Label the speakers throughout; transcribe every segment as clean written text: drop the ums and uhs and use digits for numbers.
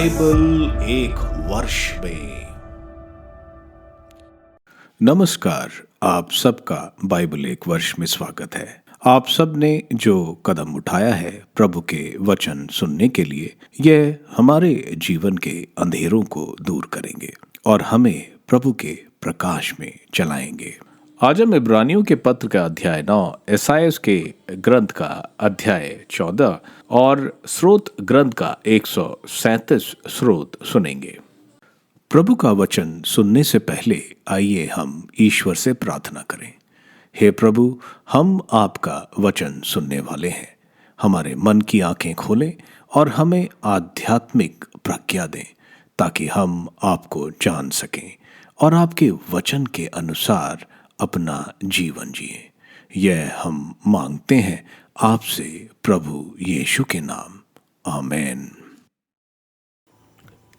Speaker 1: Bible एक वर्ष में। नमस्कार, आप सबका बाइबल एक वर्ष में स्वागत है। आप सब ने जो कदम उठाया है प्रभु के वचन सुनने के लिए, यह हमारे जीवन के अंधेरों को दूर करेंगे और हमें प्रभु के प्रकाश में चलाएंगे। आज हम इब्रानियों के पत्र का अध्याय 9, एसायास के ग्रंथ का अध्याय 14 और स्रोत ग्रंथ का 137 स्रोत सुनेंगे। प्रभु का वचन सुनने से पहले आइए हम ईश्वर से प्रार्थना करें। हे प्रभु, हम आपका वचन सुनने वाले हैं। हमारे मन की आंखें खोलें और हमें आध्यात्मिक प्रज्ञा दें ताकि हम आपको जान सकें और आपके वचन के अनुसार अपना जीवन जिए। यह हम मांगते हैं आपसे प्रभु यीशु के नाम, आमीन।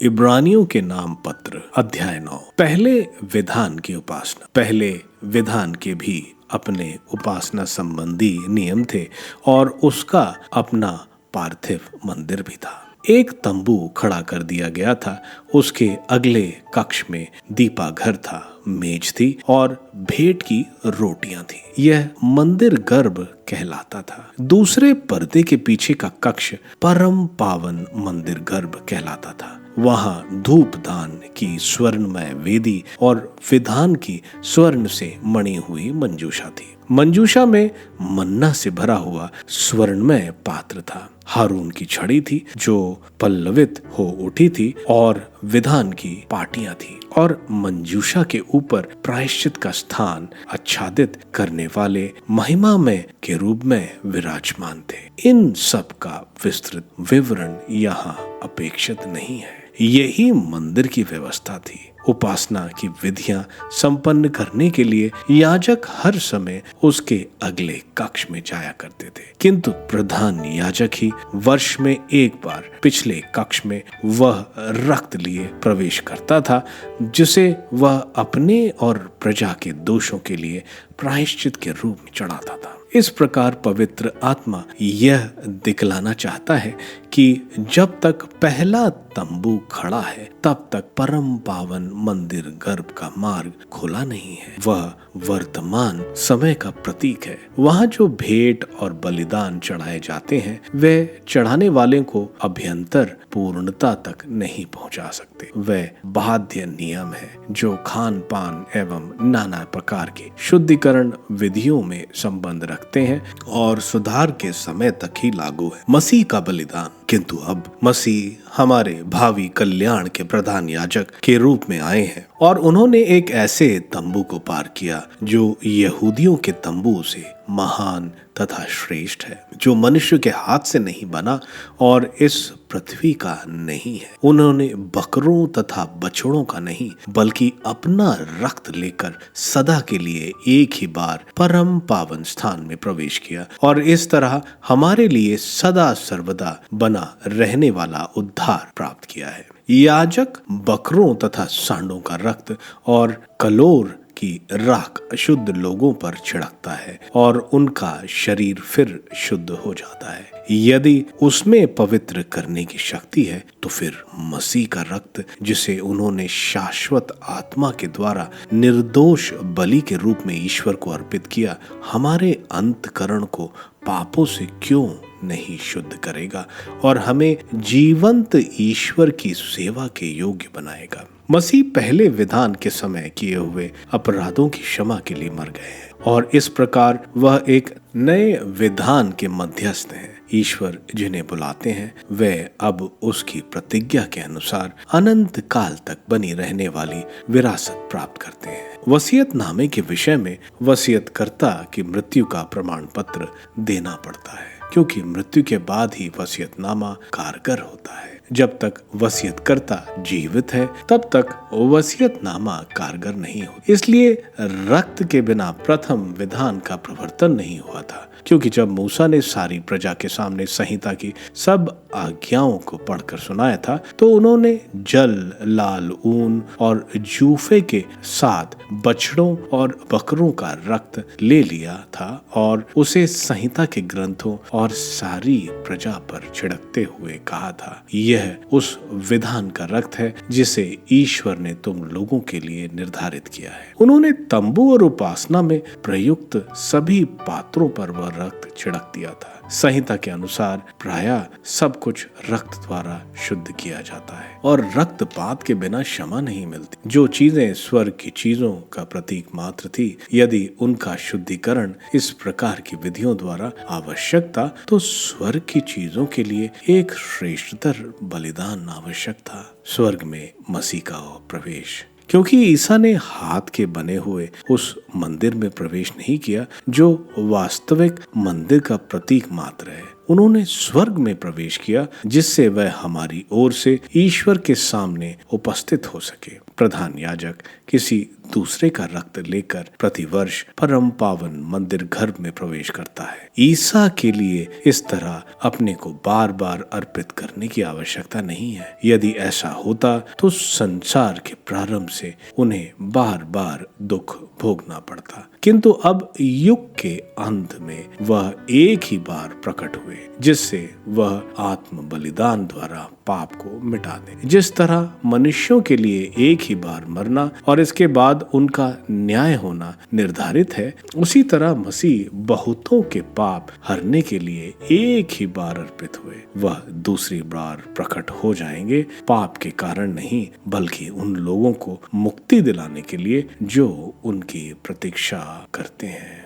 Speaker 1: इब्रानियों के नाम पत्र अध्याय 9। पहले विधान की उपासना। पहले विधान के भी अपने उपासना संबंधी नियम थे और उसका अपना पार्थिव मंदिर भी था। एक तंबू खड़ा कर दिया गया था। उसके अगले कक्ष में दीपा घर था, मेज थी और भेंट की रोटियां थी। यह मंदिर गर्भ कहलाता था। दूसरे पर्दे के पीछे का कक्ष परम पावन मंदिर गर्भ कहलाता था। वहां धूपदान की स्वर्णमय वेदी और विधान की स्वर्ण से मणी हुई मंजूषा थी। मंजूषा में मन्ना से भरा हुआ स्वर्णमय पात्र था। हारून की छड़ी थी जो पल्लवित हो उठी थी और विधान की पाटियां थी और मंजूषा के ऊपर प्रायश्चित का स्थान आच्छादित करने वाले महिमा में के रूप में विराजमान थे। इन सब का विस्तृत विवरण यहाँ अपेक्षित नहीं है। यही मंदिर की व्यवस्था थी। उपासना की विधियां संपन्न करने के लिए याजक हर समय उसके अगले कक्ष में जाया करते थे, किंतु प्रधान याजक ही वर्ष में एक बार पिछले कक्ष में वह रक्त लिए प्रवेश करता था जिसे वह अपने और प्रजा के दोषों के लिए प्रायश्चित के रूप में चढ़ाता था। इस प्रकार पवित्र आत्मा यह दिखलाना चाहता है कि जब तक पहला तंबू खड़ा है तब तक परम पावन मंदिर गर्भ का मार्ग खुला नहीं है। वह वर्तमान समय का प्रतीक है। वहाँ जो भेंट और बलिदान चढ़ाए जाते हैं वे चढ़ाने वाले को अभ्यंतर पूर्णता तक नहीं पहुँचा सकते। वह बाध्य नियम है जो खान पान एवं नाना प्रकार के शुद्धिकरण विधियों में संबंध रखते हैं और सुधार के समय तक ही लागू है। मसीह का बलिदान। किंतु अब मसीह हमारे भावी कल्याण के प्रधान याजक के रूप में आए हैं और उन्होंने एक ऐसे तंबू को पार किया जो यहूदियों के तंबू से महान तथा श्रेष्ठ है, जो मनुष्य के हाथ से नहीं बना और इस पृथ्वी का नहीं है। उन्होंने बकरों तथा बछड़ों का नहीं बल्कि अपना रक्त लेकर सदा के लिए एक ही बार परम पावन स्थान में प्रवेश किया और इस तरह हमारे लिए सदा सर्वदा बना रहने वाला उद्धार प्राप्त किया है। याजक बकरों तथा सांडों का रक्त और कलोर की राख अशुद्ध लोगों पर छिड़कता है और उनका शरीर फिर शुद्ध हो जाता है। यदि उसमें पवित्र करने की शक्ति है तो फिर मसीह का रक्त जिसे उन्होंने शाश्वत आत्मा के द्वारा निर्दोष बलि के रूप में ईश्वर को अर्पित किया, हमारे अंतकरण को पापों से क्यों नहीं शुद्ध करेगा और हमें जीवंत ईश्वर की सेवा के योग्य बनाएगा। मसीह पहले विधान के समय किए हुए अपराधों की क्षमा के लिए मर गए हैं और इस प्रकार वह एक नए विधान के मध्यस्थ हैं। ईश्वर जिन्हें बुलाते हैं वे अब उसकी प्रतिज्ञा के अनुसार अनंत काल तक बनी रहने वाली विरासत प्राप्त करते हैं। वसीयतनामे के विषय में वसीयतकर्ता की मृत्यु का प्रमाण पत्र देना पड़ता है, क्योंकि मृत्यु के बाद ही वसीयतनामा कारगर होता है। जब तक वसीयतकर्ता जीवित है तब तक वसीयतनामा कारगर नहीं होता। इसलिए रक्त के बिना प्रथम विधान का प्रवर्तन नहीं हुआ था, क्योंकि जब मूसा ने सारी प्रजा के सामने संहिता की सब आज्ञाओं को पढ़कर सुनाया था तो उन्होंने जल, लाल ऊन और जूफे के साथ बछड़ों और बकरों का रक्त ले लिया था और उसे संहिता के ग्रंथों और सारी प्रजा पर छिड़कते हुए कहा था, यह उस विधान का रक्त है जिसे ईश्वर ने तुम लोगों के लिए निर्धारित किया है। उन्होंने तंबू और उपासना में प्रयुक्त सभी पात्रों पर वह रक्त छिड़क दिया था। संहिता के अनुसार प्रायः सब कुछ रक्त द्वारा शुद्ध किया जाता है और रक्तपात के बिना क्षमा नहीं मिलती। जो चीजें स्वर्ग की चीजों का प्रतीक मात्र थी, यदि उनका शुद्धिकरण इस प्रकार की विधियों द्वारा आवश्यक था, तो स्वर्ग की चीजों के लिए एक श्रेष्ठतर बलिदान आवश्यक था, स्वर्ग में मसीह का प्रवेश। क्योंकि ईसा ने हाथ के बने हुए उस मंदिर में प्रवेश नहीं किया जो वास्तविक मंदिर का प्रतीक मात्र है। उन्होंने स्वर्ग में प्रवेश किया जिससे वह हमारी ओर से ईश्वर के सामने उपस्थित हो सके। प्रधान याजक किसी दूसरे का रक्त लेकर प्रतिवर्ष परम पावन मंदिर घर में प्रवेश करता है। ईसा के लिए इस तरह अपने को बार बार अर्पित करने की आवश्यकता नहीं है। यदि ऐसा होता तो संसार के प्रारंभ से उन्हें बार बार दुख भोगना पड़ता, किंतु अब युग के अंत में वह एक ही बार प्रकट हुए जिससे वह आत्म बलिदान द्वारा पाप को मिटा दे। जिस तरह मनुष्यों के लिए एक ही बार मरना और इसके बाद उनका न्याय होना निर्धारित है, उसी तरह मसीह बहुतों के पाप हरने के लिए एक ही बार अर्पित हुए। वह दूसरी बार प्रकट हो जाएंगे, पाप के कारण नहीं बल्कि उन लोगों को मुक्ति दिलाने के लिए जो उनकी प्रतीक्षा करते हैं।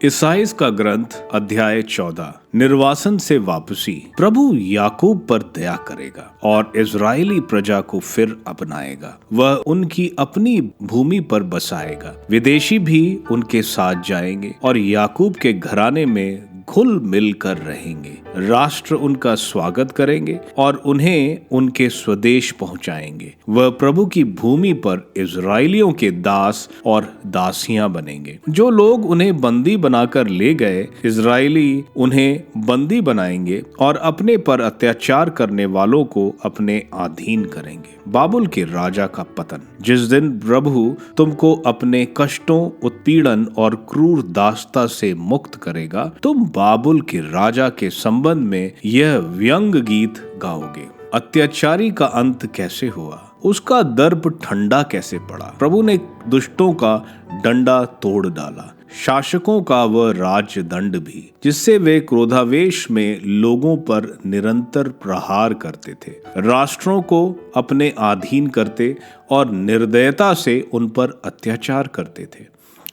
Speaker 1: ईसाइयाह का ग्रंथ अध्याय 14। निर्वासन से वापसी। प्रभु याकूब पर दया करेगा और इजरायली प्रजा को फिर अपनाएगा। वह उनकी अपनी भूमि पर बसाएगा, विदेशी भी उनके साथ जाएंगे और याकूब के घराने में घुल मिल कर रहेंगे। राष्ट्र उनका स्वागत करेंगे और उन्हें उनके स्वदेश पहुंचाएंगे। वह प्रभु की भूमि पर इजरायलियों के दास और दासियां बनेंगे। जो लोग उन्हें बंदी बनाकर ले गए, इजरायली उन्हें बंदी बनाएंगे और अपने पर अत्याचार करने वालों को अपने अधीन करेंगे। बाबुल के राजा का पतन। जिस दिन प्रभु तुमको अपने कष्टों, उत्पीड़न और क्रूर दासता से मुक्त करेगा, तुम बाबुल के राजा के संबंध में यह व्यंग गीत गाओगे। अत्याचारी का अंत कैसे हुआ, उसका दर्प ठंडा कैसे पड़ा। प्रभु ने दुष्टों का डंडा तोड़ डाला, शासकों का वह राज्य दंड भी, जिससे वे क्रोधावेश में लोगों पर निरंतर प्रहार करते थे, राष्ट्रों को अपने अधीन करते और निर्दयता से उन पर अत्याचार करते थे।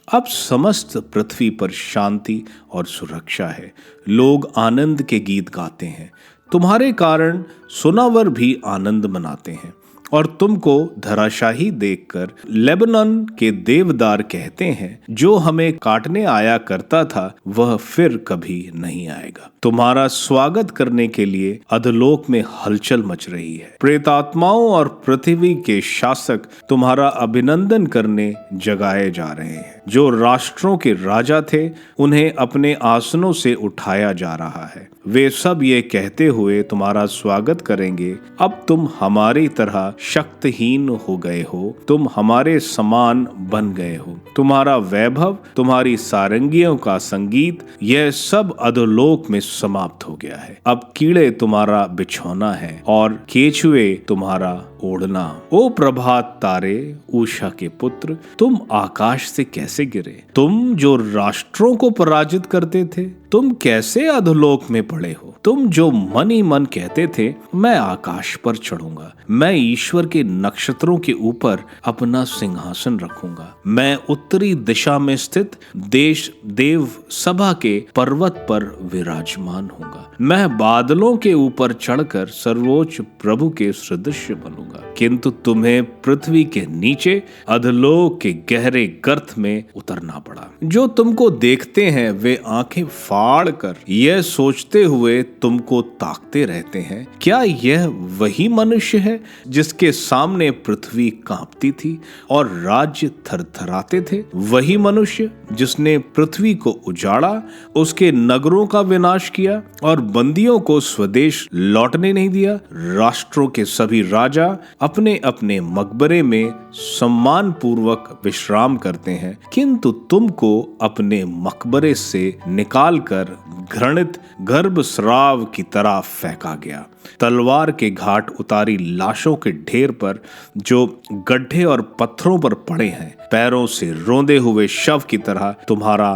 Speaker 1: अब समस्त पृथ्वी पर शांति और सुरक्षा है। लोग आनंद के गीत गाते हैं, तुम्हारे कारण सुनावर भी आनंद मनाते हैं और तुमको धराशाही देखकर लेबनान के देवदार कहते हैं, जो हमें काटने आया करता था वह फिर कभी नहीं आएगा। तुम्हारा स्वागत करने के लिए अधोलोक में हलचल मच रही है। प्रेतात्माओं और पृथ्वी के शासक तुम्हारा अभिनंदन करने जगाए जा रहे हैं। जो राष्ट्रों के राजा थे उन्हें अपने आसनों से उठाया जा रहा है। वे सब ये कहते हुए तुम्हारा स्वागत करेंगे, अब तुम हमारी तरह शक्तिहीन हो गए हो, तुम हमारे समान बन गए हो। तुम्हारा वैभव, तुम्हारी सारंगियों का संगीत, यह सब अधोलोक में समाप्त हो गया है। अब कीड़े तुम्हारा बिछौना है और केचुए तुम्हारा ओढ़ना। ओ प्रभात तारे, उषा के पुत्र, तुम आकाश से कैसे गिरे? तुम जो राष्ट्रों को पराजित करते थे, तुम कैसे अधोलोक में पड़े हो? तुम जो मन ही मन कहते थे, मैं आकाश पर चढ़ूंगा, मैं ईश्वर के नक्षत्रों के ऊपर अपना सिंहासन रखूंगा, मैं उत्तरी दिशा में स्थित देश देव सभा के पर्वत पर विराजमान होगा, मैं बादलों के ऊपर चढ़कर सर्वोच्च प्रभु के सदृश बनूंगा। किंतु तुम्हें पृथ्वी के नीचे अधोलोक के गहरे गर्त में उतरना पड़ा। जो तुमको देखते हैं वे आंखें फाड़ कर यह सोचते हुए तुमको ताकते रहते हैं, क्या यह वही मनुष्य है जिसके सामने पृथ्वी कांपती थी और राज्य थरथराते थे? वही मनुष्य जिसने पृथ्वी को उजाड़ा, उसके नगरों का विनाश किया और बंदियों को स्वदेश लौटने नहीं दिया। राष्ट्रों के सभी राजा अपने अपने मकबरे में सम्मान पूर्वक विश्राम करते हैं, किंतु तुमको अपने मकबरे से निकालकर घृणित गर्भस्राव की तरह फेंका गया। तलवार के घाट उतारी लाशों के ढेर पर जो गड्ढे और पत्थरों पर पड़े हैं, पैरों से रोंदे हुए शव की तरह तुम्हारा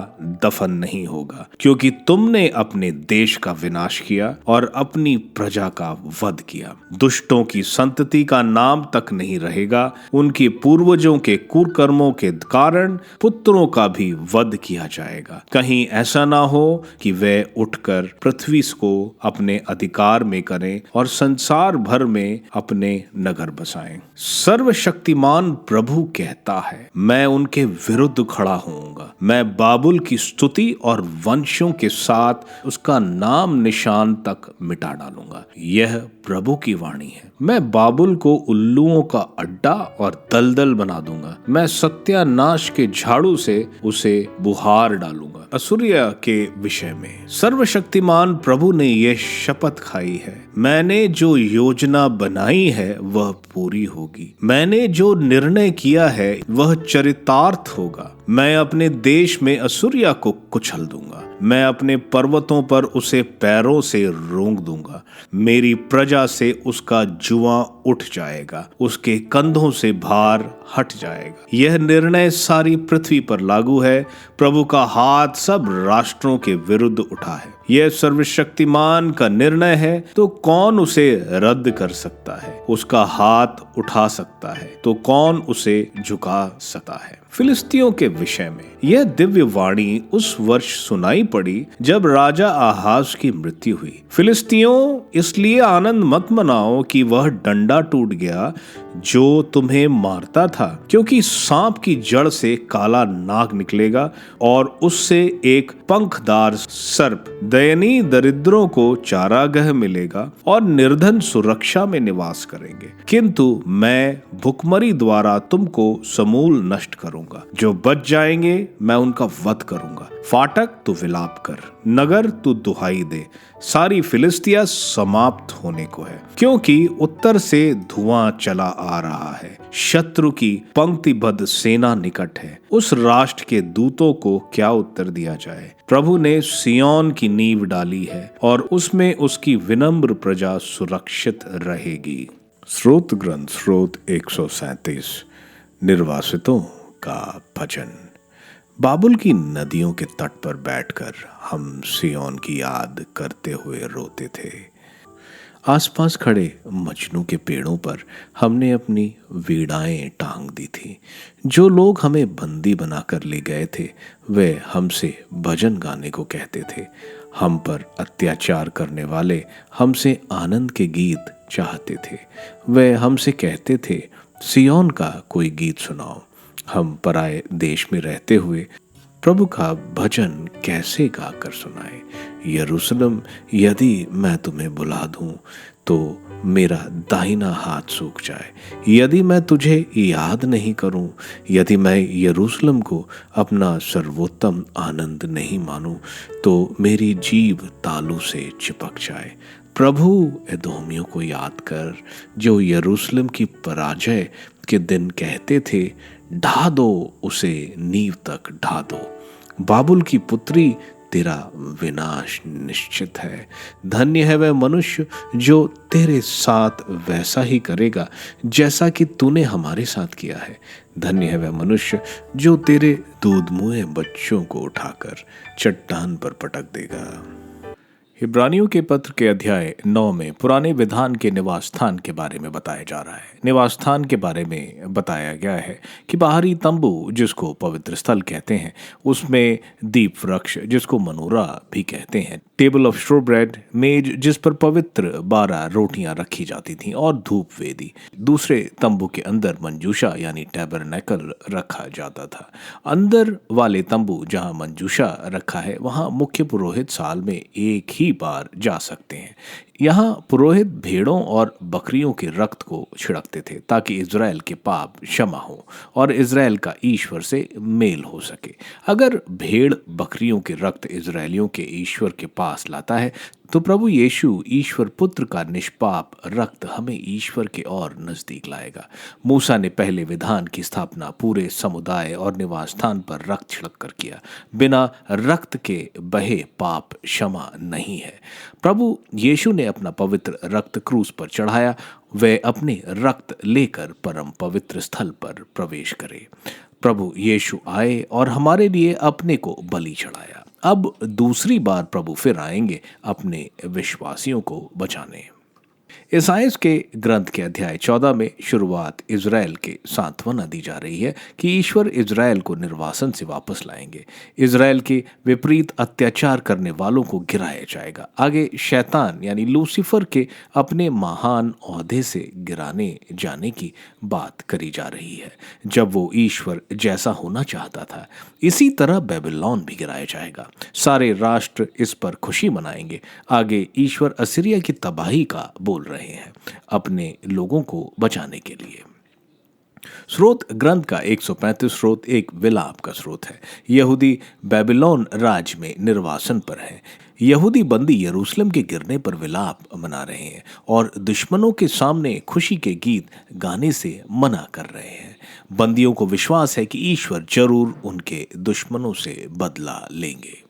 Speaker 1: दफन नहीं होगा, क्योंकि तुमने अपने देश का विनाश किया और अपनी प्रजा का वध किया। दुष्टों की संतति का नाम तक नहीं रहेगा, उनके पूर्वजों के कुकर्मों के कारण पुत्रों का भी वध किया जाएगा। कहीं ऐसा ना हो कि वे उठकर पृथ्वी को अपने अधिकार में करें और संसार भर में अपने नगर बसाएं। सर्वशक्तिमान प्रभु कहता है, मैं उनके विरुद्ध खड़ा होऊंगा। मैं बाबुल की स्तुति और वंशों के साथ उसका नाम निशान तक मिटा डालूंगा। यह प्रभु की वाणी है। मैं बाबुल को उल्लुओं का अड्डा और दलदल बना दूंगा। मैं सत्यानाश के झाड़ू से उसे बुहार डालूंगा। असुरिया के विषय में सर्वशक्तिमान प्रभु ने यह शपथ खाई है, मैंने जो योजना बनाई है वह पूरी होगी। मैंने जो निर्णय किया है वह चरितार्थ होगा। मैं अपने देश में असुरिया को कुचल दूंगा। मैं अपने पर्वतों पर उसे पैरों से रोंग दूंगा। मेरी प्रजा से उसका जुआ उठ जाएगा, उसके कंधों से भार हट जाएगा। यह निर्णय सारी पृथ्वी पर लागू है। प्रभु का हाथ सब राष्ट्रों के विरुद्ध उठा है। यह सर्वशक्तिमान का निर्णय है, तो कौन उसे रद्द कर सकता है? उसका हाथ उठा सकता है, तो कौन उसे झुका सकता है? फिलिस्तियों के विषय में यह दिव्य वाणी उस वर्ष सुनाई पड़ी जब राजा आहाज की मृत्यु हुई। फिलिस्तियों, इसलिए आनंद मत मनाओ कि वह डंडा टूट गया जो तुम्हें मारता था, क्योंकि सांप की जड़ से काला नाग निकलेगा और उससे एक पंखदार सर्प। दयनीय दरिद्रों को चारागाह मिलेगा और निर्धन सुरक्षा में निवास करेंगे, किंतु मैं भुखमरी द्वारा तुमको समूल नष्ट करूंगा। जो बच जाएंगे मैं उनका वध करूंगा। फाटक तू विलाप कर, नगर तू दुहाई दे, सारी फिलिस्तिया समाप्त होने को है, क्योंकि उत्तर से धुआं चला आ रहा है। शत्रु की पंक्तिबद्ध सेना निकट है। उस राष्ट्र के दूतों को क्या उत्तर दिया जाए? प्रभु ने सियोन की नींव डाली है और उसमें उसकी विनम्र प्रजा सुरक्षित रहेगी। स्रोत ग्रंथ स्रोत 137 निर्वासितों का भजन। बाबुल की नदियों के तट पर बैठकर हम सियोन की याद करते हुए रोते थे। आसपास खड़े मजनू के पेड़ों पर हमने अपनी वीणाएं टांग दी थी। जो लोग हमें बंदी बनाकर ले गए थे वे हमसे भजन गाने को कहते थे। हम पर अत्याचार करने वाले हमसे आनंद के गीत चाहते थे। वे हमसे कहते थे, सियोन का कोई गीत सुनाओ। हम पराए देश में रहते हुए प्रभु का भजन कैसे गाकर सुनाए? यरूशलेम, यदि मैं तुम्हें बुला दूं तो मेरा दाहिना हाथ सूख जाए। यदि मैं तुझे याद नहीं करूं, यदि मैं यरूशलेम को अपना सर्वोत्तम आनंद नहीं मानूं, तो मेरी जीभ तालू से चिपक जाए। प्रभु, एदोमियों को याद कर जो यरूशलेम की पराजय के दिन कहते थे, ढा दो उसे, नींव तक ढा दो। बाबुल की पुत्री, तेरा विनाश निश्चित है। धन्य है वह मनुष्य जो तेरे साथ वैसा ही करेगा जैसा कि तूने हमारे साथ किया है। धन्य है वह मनुष्य जो तेरे दूध मुहे बच्चों को उठाकर चट्टान पर पटक देगा। इब्रानियों के पत्र के अध्याय 9 में पुराने विधान के निवास स्थान के बारे में बताया जा रहा है। निवास स्थान के बारे में बताया गया है कि बाहरी तंबू, जिसको पवित्र स्थल कहते हैं, उसमें दीप वृक्ष, जिसको मनोरा भी कहते हैं, टेबल ऑफ स्ट्रो ब्रेड, मेज जिस पर पवित्र 12 रोटियां रखी जाती थीं, और धूप वेदी। दूसरे तंबू के अंदर मंजूषा यानी टैबरनेकल रखा जाता था। अंदर वाले तंबू जहां मंजूषा रखा है, वहां मुख्य पुरोहित साल में एक ही बार जा सकते हैं। यहाँ पुरोहित भेड़ों और बकरियों के रक्त को छिड़कते थे ताकि इज़राइल के पाप क्षमा हो और इज़राइल का ईश्वर से मेल हो सके। अगर भेड़ बकरियों के रक्त इज़राइलियों के ईश्वर के पास लाता है, तो प्रभु यीशु ईश्वर पुत्र का निष्पाप रक्त हमें ईश्वर के और नजदीक लाएगा। मूसा ने पहले विधान की स्थापना पूरे समुदाय और निवास स्थान पर रक्त छिड़क कर किया। बिना रक्त के बहे पाप क्षमा नहीं है। प्रभु यीशु ने अपना पवित्र रक्त क्रूस पर चढ़ाया। वे अपने रक्त लेकर परम पवित्र स्थल पर प्रवेश करे। प्रभु यीशु आए और हमारे लिए अपने को बलि चढ़ाया। अब दूसरी बार प्रभु फिर आएंगे अपने विश्वासियों को बचाने। ईसाइयाह के ग्रंथ के अध्याय 14 में शुरुआत इज़राइल के सांत्वना दी जा रही है कि ईश्वर इज़राइल को निर्वासन से वापस लाएंगे। इज़राइल के विपरीत अत्याचार करने वालों को गिराया जाएगा। आगे शैतान यानी लूसीफर के अपने महान ओहदे से गिराने जाने की बात करी जा रही है। जब वो ईश्वर जैसा होना चाहता था, इसी तरह बेबीलोन भी गिराया जाएगा। सारे राष्ट्र इस पर खुशी मनाएंगे। आगे ईश्वर असीरिया की तबाही का बोल रहे हैं अपने लोगों को बचाने के लिए। स्रोत ग्रंथ का 135 स्रोत एक विलाप का स्रोत है। यहूदी बेबीलोन राज में निर्वासन पर हैं। यहूदी बंदी यरूशलेम के गिरने पर विलाप मना रहे हैं और दुश्मनों के सामने खुशी के गीत गाने से मना कर रहे हैं। बंदियों को विश्वास है कि ईश्वर जरूर उनके दुश्मनों से बदला लेंगे।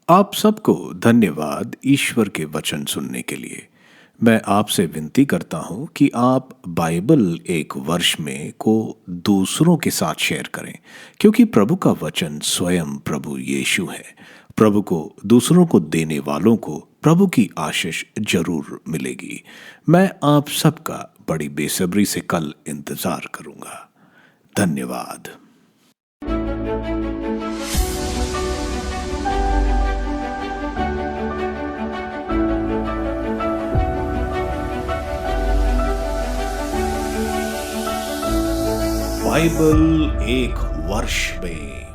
Speaker 1: आप सबको धन्यवाद ईश्वर के वचन सुनने के लिए। मैं आपसे विनती करता हूं कि आप बाइबल एक वर्ष में को दूसरों के साथ शेयर करें, क्योंकि प्रभु का वचन स्वयं प्रभु यीशु है। प्रभु को दूसरों को देने वालों को प्रभु की आशीष जरूर मिलेगी। मैं आप सबका बड़ी बेसब्री से कल इंतजार करूंगा। धन्यवाद। बाइबल एक वर्ष में